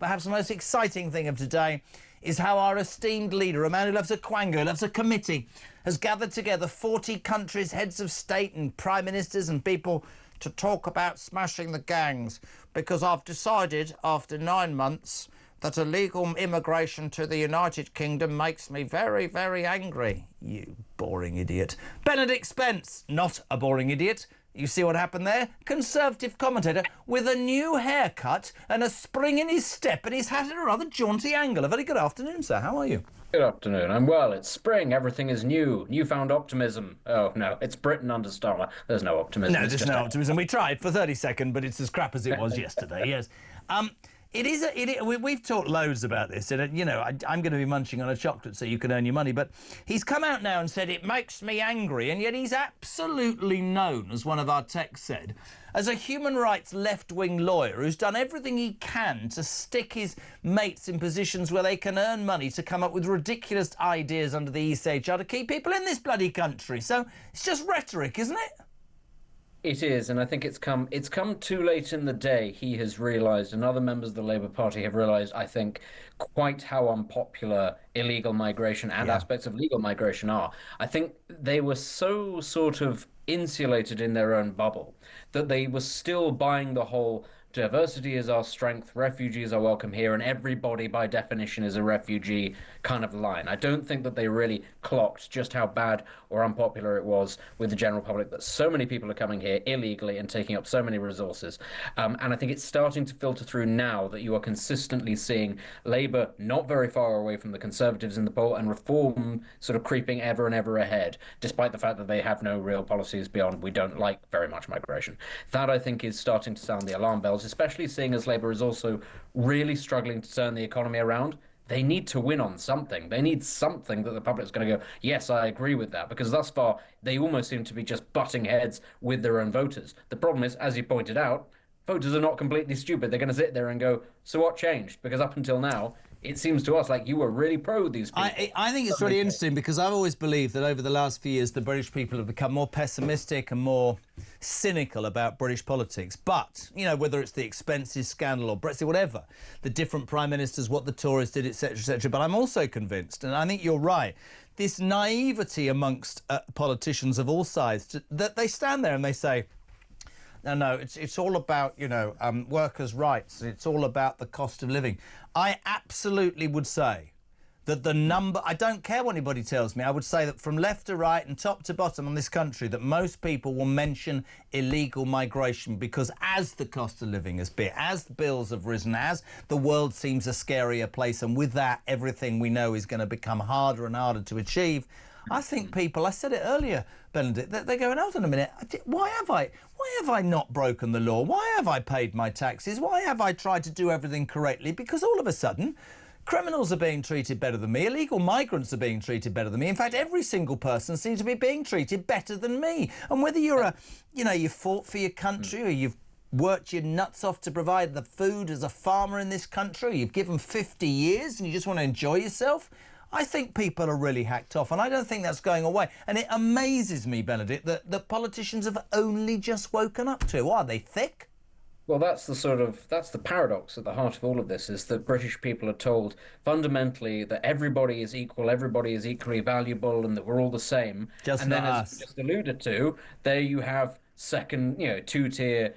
Perhaps the most exciting thing of today is how our esteemed leader, a man who loves a quango, loves a committee, has gathered together 40 countries, heads of state and prime ministers and people to talk about smashing the gangs, because I've decided after 9 months that illegal immigration to the United Kingdom makes me very, very angry. You boring idiot. Benedict Spence, not a boring idiot. You see what happened there? Conservative commentator with a new haircut and a spring in his step and his hat at a rather jaunty angle. A very good afternoon, sir. How are you? Good afternoon. I'm well. It's spring. Everything is new. Newfound optimism. Oh, no. It's Britain under Starmer. There's no optimism. No, there's no optimism. We tried for 30 seconds, but it's as crap as it was yesterday, yes. We've talked loads about this, and you know, I'm going to be munching on a chocolate so you can earn your money, but he's come out now and said it makes me angry, and yet he's absolutely known, as one of our texts said, as a human rights left-wing lawyer who's done everything he can to stick his mates in positions where they can earn money to come up with ridiculous ideas under the ECHR to keep people in this bloody country. So it's just rhetoric, isn't it? It is, and I think it's come too late in the day. He has realised, and other members of the Labour Party have realised, I think, quite how unpopular illegal migration and aspects of legal migration are. I think they were so sort of insulated in their own bubble that they were still buying the whole diversity is our strength, refugees are welcome here, and everybody by definition is a refugee kind of line. I don't think that they really clocked just how bad or unpopular it was with the general public that so many people are coming here illegally and taking up so many resources. And I think it's starting to filter through now that you are consistently seeing Labour not very far away from the Conservatives in the poll, and Reform sort of creeping ever and ever ahead, despite the fact that they have no real policies beyond we don't like very much migration. That, I think, is starting to sound the alarm bells, especially seeing as Labour is also really struggling to turn the economy around. They need to win on something. They need something that the public's going to go, yes, I agree with that, because thus far they almost seem to be just butting heads with their own voters. The problem is, as you pointed out, voters are not completely stupid. They're going to sit there and go, so what changed? Because up until now, it seems to us like you were really pro these people. I think it's really interesting, because I've always believed that over the last few years the British people have become more pessimistic and more cynical about British politics. But, you know, whether it's the expenses scandal or Brexit, whatever, the different prime ministers, what the Tories did, etc., etc. But I'm also convinced, and I think you're right, this naivety amongst politicians of all sides, that they stand there and they say, no, it's all about, you know, workers' rights. It's all about the cost of living. I absolutely would say that the number, I don't care what anybody tells me, I would say that from left to right and top to bottom on this country, that most people will mention illegal migration, because as the cost of living has been, as the bills have risen, as the world seems a scarier place, and with that, everything we know is going to become harder and harder to achieve. I think people, I said it earlier, Benedict, they're going, hold on a minute, why have I not broken the law? Why have I paid my taxes? Why have I tried to do everything correctly? Because all of a sudden, criminals are being treated better than me, illegal migrants are being treated better than me. In fact, every single person seems to be being treated better than me. And whether you're you fought for your country, or you've worked your nuts off to provide the food as a farmer in this country, or you've given 50 years and you just want to enjoy yourself, I think people are really hacked off, and I don't think that's going away. And it amazes me, Benedict, that politicians have only just woken up to it. Are they thick? Well, that's the paradox at the heart of all of this, is that British people are told fundamentally that everybody is equal, everybody is equally valuable, and that we're all the same. And then, as you just alluded to, there you have second, two-tier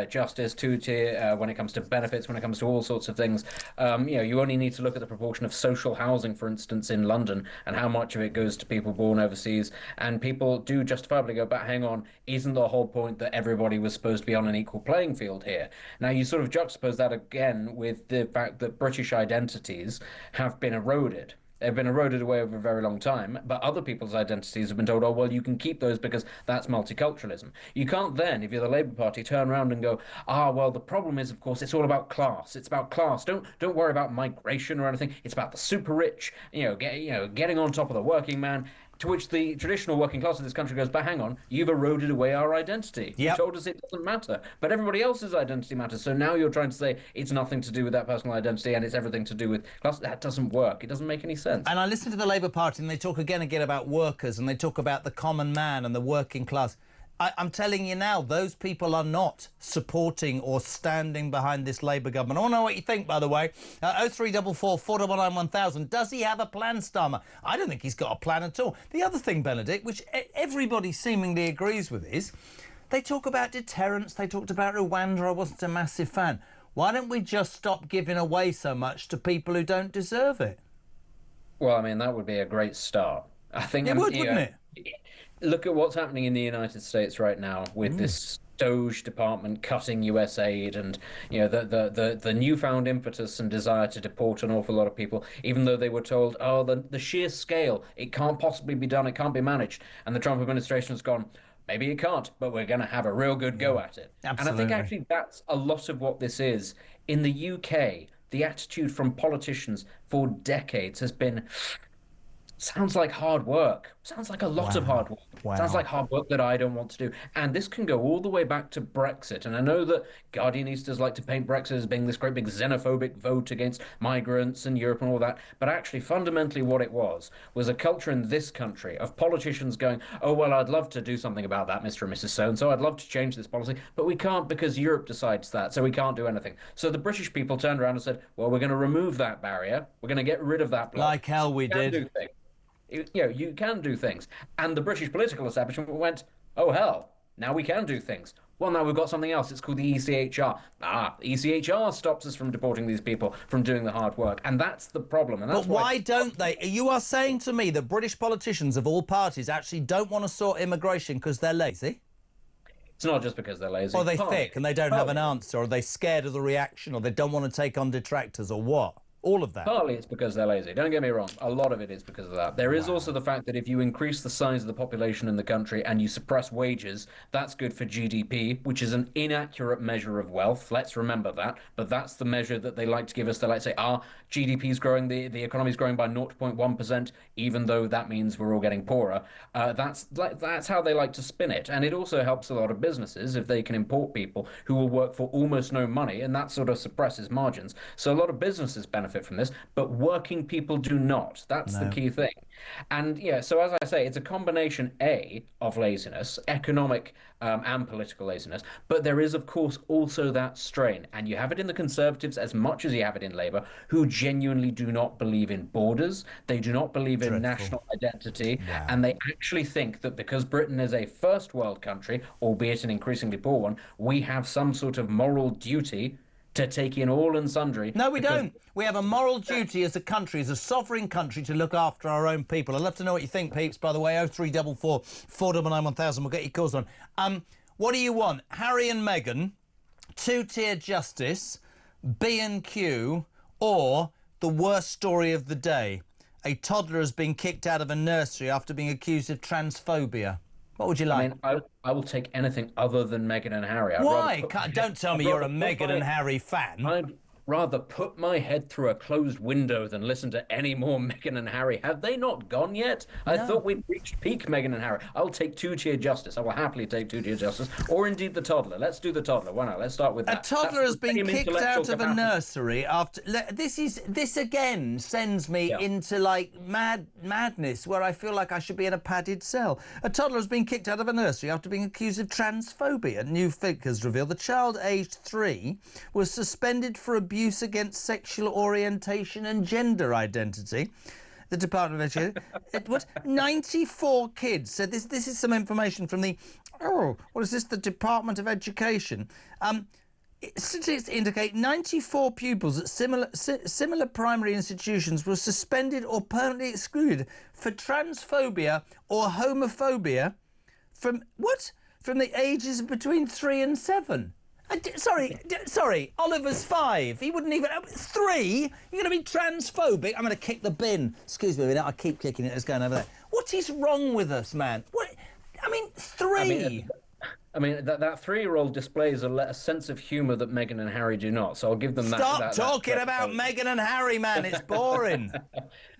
justice, two-tier when it comes to benefits, when it comes to all sorts of things. You only need to look at the proportion of social housing, for instance, in London, and how much of it goes to people born overseas. And people do justifiably go, but hang on, isn't the whole point that everybody was supposed to be on an equal playing field here? Now, you sort of juxtapose that again with the fact that British identities have been eroded. They've been eroded away over a very long time, but other people's identities have been told, oh, well, you can keep those because that's multiculturalism. You can't then, if you're the Labour Party, turn around and go, well, the problem is, of course, it's all about class. It's about class. Don't worry about migration or anything. It's about the super rich, getting on top of the working man. To which the traditional working class of this country goes, but hang on, you've eroded away our identity. Yep. You told us it doesn't matter, but everybody else's identity matters. So now you're trying to say it's nothing to do with that personal identity and it's everything to do with class. That doesn't work. It doesn't make any sense. And I listen to the Labour Party and they talk again about workers, and they talk about the common man and the working class. I'm telling you now, those people are not supporting or standing behind this Labour government. I want to know what you think, by the way. 0344 499 1000. Does he have a plan, Starmer? I don't think he's got a plan at all. The other thing, Benedict, which everybody seemingly agrees with, is they talk about deterrence. They talked about Rwanda. I wasn't a massive fan. Why don't we just stop giving away so much to people who don't deserve it? Well, I mean, that would be a great start. I think It would, wouldn't it? Look at what's happening in the United States right now with this Doge department cutting US aid, and the newfound impetus and desire to deport an awful lot of people, even though they were told, oh, the sheer scale, it can't possibly be done, it can't be managed. And the Trump administration has gone, maybe it can't, but we're going to have a real good go at it. Absolutely. And I think actually that's a lot of what this is. In the UK, the attitude from politicians for decades has been, sounds like hard work. Sounds like a lot of hard work. Sounds like hard work that I don't want to do. And this can go all the way back to Brexit. And I know that Guardianistas like to paint Brexit as being this great big xenophobic vote against migrants and Europe and all that. But actually, fundamentally, what it was a culture in this country of politicians going, oh, well, I'd love to do something about that, Mr. and Mrs. So-and-so. I'd love to change this policy, but we can't because Europe decides that. So we can't do anything. So the British people turned around and said, well, we're going to remove that barrier. We're going to get rid of that block. Like hell we did. You can do things. And the British political establishment went, oh, hell, now we can do things. Well, now we've got something else. It's called the ECHR. The ECHR stops us from deporting these people, from doing the hard work. And that's the problem. And that's but why don't they? You are saying to me that British politicians of all parties actually don't want to sort immigration because they're lazy? It's not just because they're lazy. Or they're thick and they don't have an answer, or they're scared of the reaction, or they don't want to take on detractors, or what? All of that. Partly it's because they're lazy. Don't get me wrong. A lot of it is because of that. There is also the fact that if you increase the size of the population in the country and you suppress wages, that's good for GDP, which is an inaccurate measure of wealth. Let's remember that. But that's the measure that they like to give us. They like to say, GDP is growing, the economy is growing by 0.1%, even though that means we're all getting poorer. That's how they like to spin it. And it also helps a lot of businesses if they can import people who will work for almost no money, and that sort of suppresses margins. So a lot of businesses benefit from this, but working people do not. That's the key thing. And so as I say, it's a combination of laziness, economic and political laziness, but there is of course also that strain, and you have it in the Conservatives as much as you have it in Labour, who genuinely do not believe in borders. They do not believe in national identity, and they actually think that because Britain is a first world country, albeit an increasingly poor one, we have some sort of moral duty to take in all and sundry. No, we don't. We have a moral duty as a country, as a sovereign country, to look after our own people. I'd love to know what you think, peeps, by the way. 0344 499 1000. We'll get your calls on. What do you want? Harry and Meghan, two-tier justice, B&Q, or the worst story of the day? A toddler has been kicked out of a nursery after being accused of transphobia. What would you like? I mean, I will take anything other than Meghan and Harry. Why? Don't tell me you're a Meghan and Harry fan. I'd rather put my head through a closed window than listen to any more Meghan and Harry. Have they not gone yet? I thought we'd reached peak Meghan and Harry. I'll take two-tier justice. I will happily take two-tier justice. Or indeed the toddler. Let's do the toddler. Why not? Let's start with that. A toddler has been kicked out of a nursery after... This again sends me into, like, madness, where I feel like I should be in a padded cell. A toddler has been kicked out of a nursery after being accused of transphobia. New figures reveal the child, aged 3, was suspended for abuse against sexual orientation and gender identity. The Department of Education... What? 94 kids. So this is some information from the... what is this? The Department of Education. Statistics indicate 94 pupils at similar primary institutions were suspended or permanently excluded for transphobia or homophobia from the ages between 3 and 7. Sorry, Oliver's 5. He wouldn't even... 3? You're going to be transphobic? I'm going to kick the bin. Excuse me a minute, I keep kicking it. It's going over there. What is wrong with us, man? What? I mean, 3... I mean, that 3-year-old displays a sense of humour that Meghan and Harry do not. So I'll give them that. Stop talking about Meghan and Harry, man. It's boring.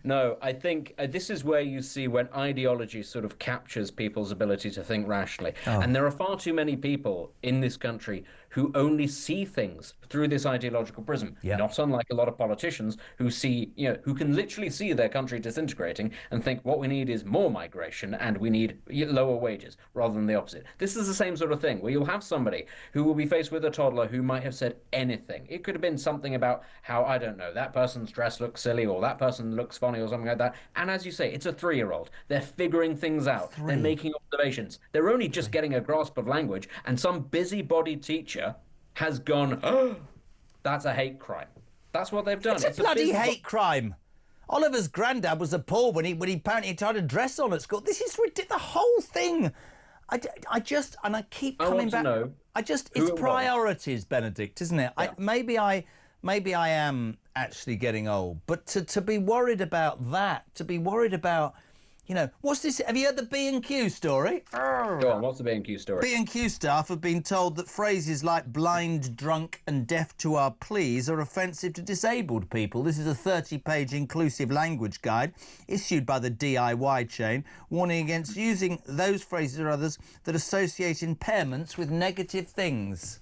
No, I think this is where you see when ideology sort of captures people's ability to think rationally. And there are far too many people in this country who only see things through this ideological prism, not unlike a lot of politicians who see, who can literally see their country disintegrating and think what we need is more migration and we need lower wages rather than the opposite. This is the same sort of thing where you'll have somebody who will be faced with a toddler who might have said anything. It could have been something about how, I don't know, that person's dress looks silly or that person looks funny or something like that. And as you say, it's a 3-year-old. They're figuring things out. They're making observations. They're only just getting a grasp of language, and some busybody teacher has gone, oh, that's a hate crime. That's what they've done. It's a bloody hate crime. Oliver's granddad was appalled when he apparently tried a dress on at school. This is ridiculous. The whole thing. I just, and I keep coming back. It's priorities, Benedict, isn't it? Yeah. Maybe I am actually getting old, but to be worried about that, to be worried about, what's this? Have you heard the B&Q story? Go on, what's the B&Q story? B&Q staff have been told that phrases like blind, drunk and deaf to our pleas are offensive to disabled people. This is a 30-page inclusive language guide issued by the DIY chain, warning against using those phrases or others that associate impairments with negative things.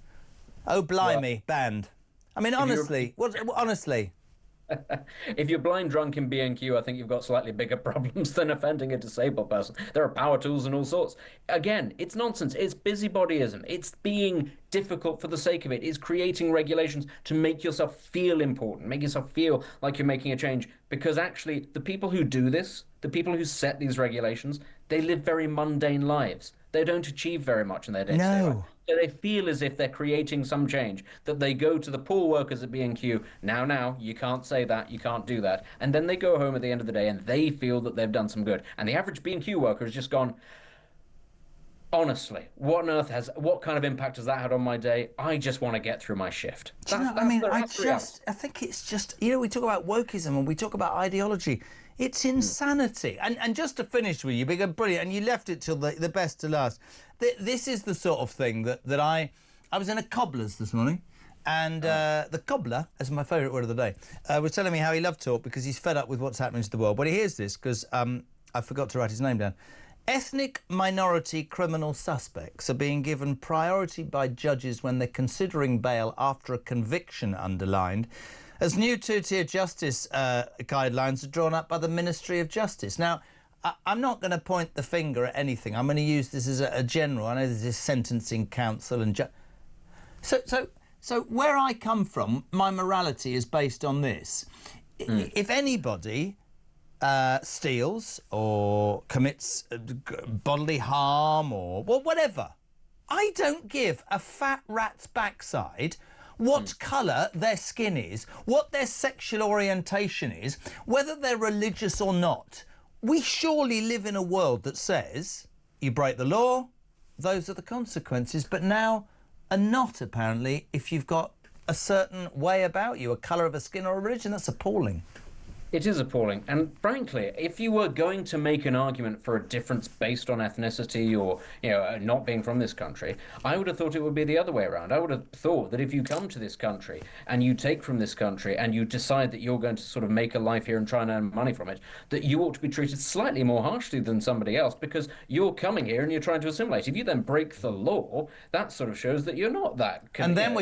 Oh, blimey, banned. I mean, honestly, honestly. If you're blind drunk in B&Q, I think you've got slightly bigger problems than offending a disabled person. There are power tools and all sorts. Again, it's nonsense. It's busybodyism. It's being difficult for the sake of it. It's creating regulations to make yourself feel important, make yourself feel like you're making a change. Because actually, the people who do this, the people who set these regulations, they live very mundane lives. They don't achieve very much in their day-to-day life. So they feel as if they're creating some change, that they go to the poor workers at B&Q, now, you can't say that, you can't do that. And then they go home at the end of the day and they feel that they've done some good. And the average B&Q worker has just gone, honestly, what kind of impact has that had on my day? I just want to get through my shift. I think it's just, we talk about wokeism and we talk about ideology. It's insanity. And just to finish with you, because brilliant, and you left it till the best to last. This is the sort of thing that I was in a cobbler's this morning, and the cobbler, as my favourite word of the day, was telling me how he loved talk because he's fed up with what's happening to the world. But he hears this because I forgot to write his name down. Ethnic minority criminal suspects are being given priority by judges when they're considering bail after a conviction underlined, as new two-tier justice guidelines are drawn up by the Ministry of Justice. Now, I'm not going to point the finger at anything. I'm going to use this as a general. I know there's this sentencing council and... So where I come from, my morality is based on this. If anybody steals or commits bodily harm or whatever, I don't give a fat rat's backside what colour their skin is, what their sexual orientation is, whether they're religious or not. We surely live in a world that says you break the law, those are the consequences, but now are not, apparently, if you've got a certain way about you, a colour of a skin or a religion. That's appalling. It is appalling. And frankly, if you were going to make an argument for a difference based on ethnicity or, not being from this country, I would have thought it would be the other way around. I would have thought that if you come to this country and you take from this country and you decide that you're going to sort of make a life here and try and earn money from it, that you ought to be treated slightly more harshly than somebody else because you're coming here and you're trying to assimilate. If you then break the law, that sort of shows that you're not that. And then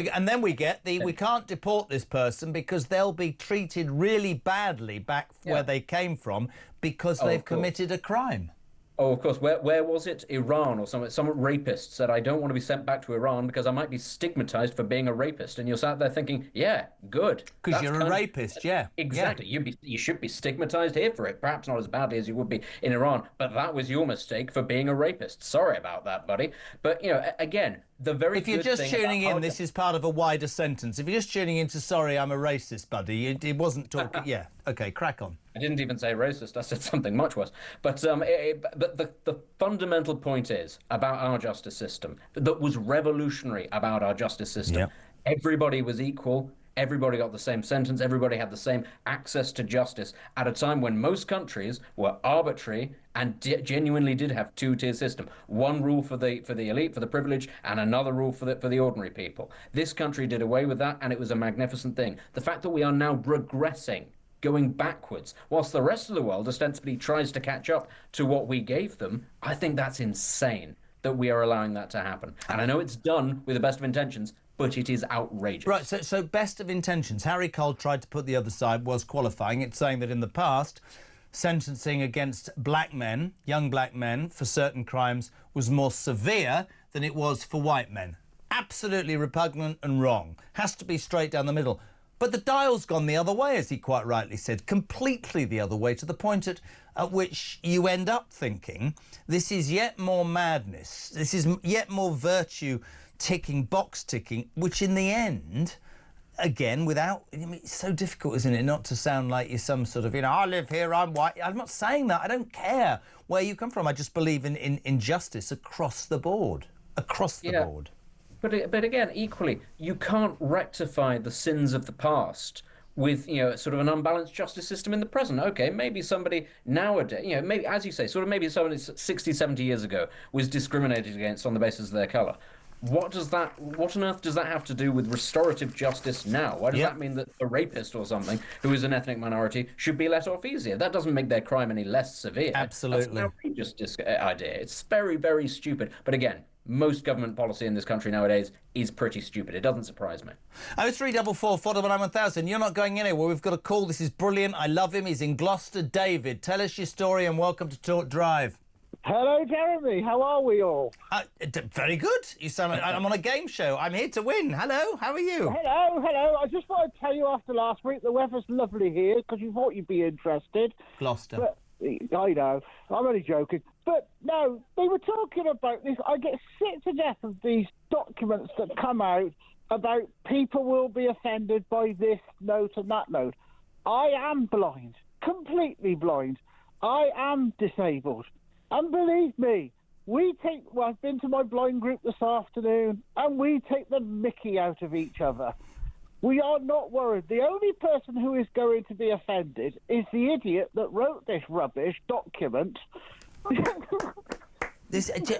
we get we can't deport this person because they'll be treated really badly back where they came from because they've committed a crime. Oh, of course. Where was it? Iran or some rapist said, I don't want to be sent back to Iran because I might be stigmatized for being a rapist. And you're sat there thinking, yeah, good. Because you're a rapist, yeah. Exactly. Yeah. You should be stigmatized here for it. Perhaps not as badly as you would be in Iran, but that was your mistake for being a rapist. Sorry about that, buddy. But, again, the very If you're just tuning in, this is part of a wider sentence. If you're just tuning in to sorry, I'm a racist, buddy, it wasn't talking... Yeah, OK, crack on. I didn't even say racist. I said something much worse. But the fundamental point is about our justice system that was revolutionary about our justice system. Yep. Everybody was equal. Everybody got the same sentence. Everybody had the same access to justice at a time when most countries were arbitrary and genuinely did have two-tier system. One rule for the elite, for the privileged, and another rule for the ordinary people. This country did away with that, and it was a magnificent thing. The fact that we are now regressing, going backwards, whilst the rest of the world ostensibly tries to catch up to what we gave them, I think that's insane that we are allowing that to happen. And I know it's done with the best of intentions, but it is outrageous. Right, so best of intentions. Harry Cole tried to put the other side, was qualifying it, saying that in the past, sentencing against black men, young black men, for certain crimes was more severe than it was for white men. Absolutely repugnant and wrong. Has to be straight down the middle. But the dial's gone the other way, as he quite rightly said, completely the other way, to the point at which you end up thinking this is yet more madness, this is yet more virtue ticking, box ticking, which in the end, again, without, I mean, it's so difficult, isn't it, not to sound like you're some sort of, I live here, I'm white. I'm not saying that. I don't care where you come from. I just believe in justice across the board. Across the board. But again, equally, you can't rectify the sins of the past with, sort of an unbalanced justice system in the present. Okay, maybe somebody nowadays, maybe, as you say, sort of maybe somebody 60, 70 years ago was discriminated against on the basis of their colour. What on earth does that have to do with restorative justice now? Why does that mean that a rapist or something who is an ethnic minority should be let off easier? That doesn't make their crime any less severe. Absolutely. That's an outrageous idea. It's very, very stupid. But again, most government policy in this country nowadays is pretty stupid. It doesn't surprise me. 0344 499 1000. You're not going anywhere. We've got a call. This is brilliant. I love him. He's in Gloucester. David, tell us your story and welcome to Talk Drive. Hello, Jeremy. How are we all? Very good. You sound like I'm on a game show. I'm here to win. Hello, how are you? Hello. I just want to tell you after last week, the weather's lovely here because you thought you'd be interested. Gloucester. But, I know. I'm only joking. But, no, they were talking about this. I get sick to death of these documents that come out about people will be offended by this note and that note. I am blind. Completely blind. I am disabled. And believe me, I've been to my blind group this afternoon, and we take the mickey out of each other. We are not worried. The only person who is going to be offended is the idiot that wrote this rubbish document.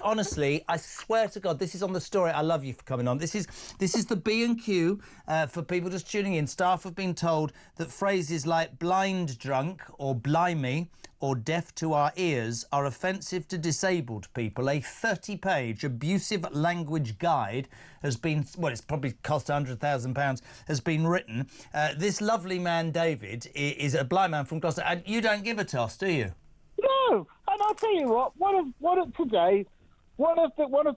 Honestly, I swear to God, this is on the story. I love you for coming on. This is the B&Q for people just tuning in. Staff have been told that phrases like blind drunk or blimey or deaf to our ears are offensive to disabled people. A 30-page abusive language guide has been, well, it's probably cost £100,000, has been written. This lovely man, David, is a blind man from Gloucester, and you don't give a toss, do you? No, and I'll tell you what. One of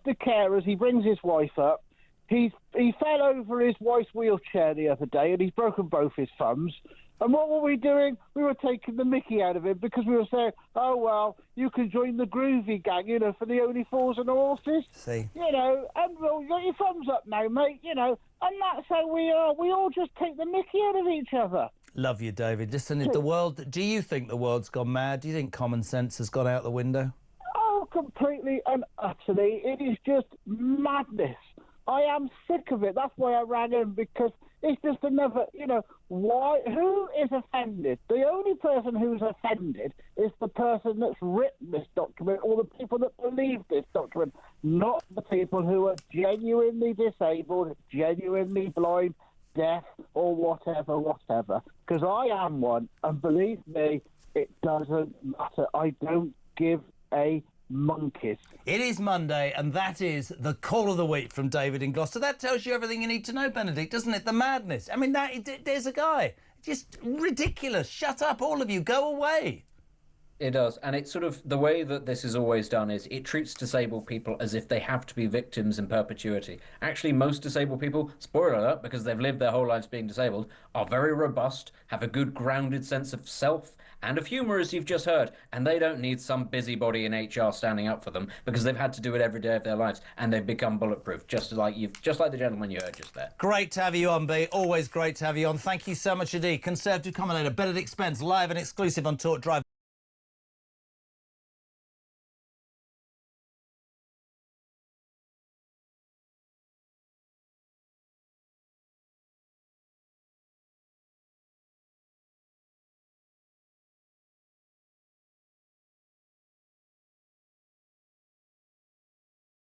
the carers, he brings his wife up. He fell over his wife's wheelchair the other day, and he's broken both his thumbs. And what were we doing? We were taking the mickey out of him because we were saying, "Oh well, you can join the groovy gang, for the only fools and horses." See, and well, you got your thumbs up now, mate. And that's how we are. We all just take the mickey out of each other. Love you, David. Listen, if the world... Do you think the world's gone mad? Do you think common sense has gone out the window? Oh, completely and utterly. It is just madness. I am sick of it. That's why I rang in, because it's just another, why? Who is offended? The only person who's offended is the person that's written this document or the people that believe this document, not the people who are genuinely disabled, genuinely blind, deaf, or whatever. Because I am one, and believe me, it doesn't matter. I don't give a monkeys. It is Monday, and that is the call of the week from David in Gloucester. That tells you everything you need to know, Benedict, doesn't it? The madness. I mean, there's a guy. Just ridiculous. Shut up, all of you. Go away. It does. And it's sort of the way that this is always done is it treats disabled people as if they have to be victims in perpetuity. Actually, most disabled people, spoiler alert, because they've lived their whole lives being disabled, are very robust, have a good grounded sense of self and of humour, as you've just heard. And they don't need some busybody in HR standing up for them because they've had to do it every day of their lives and they've become bulletproof, just like the gentleman you heard just there. Great to have you on, B. Always great to have you on. Thank you so much indeed. Conservative commentator Benedict Spence, live and exclusive on Talk Drive.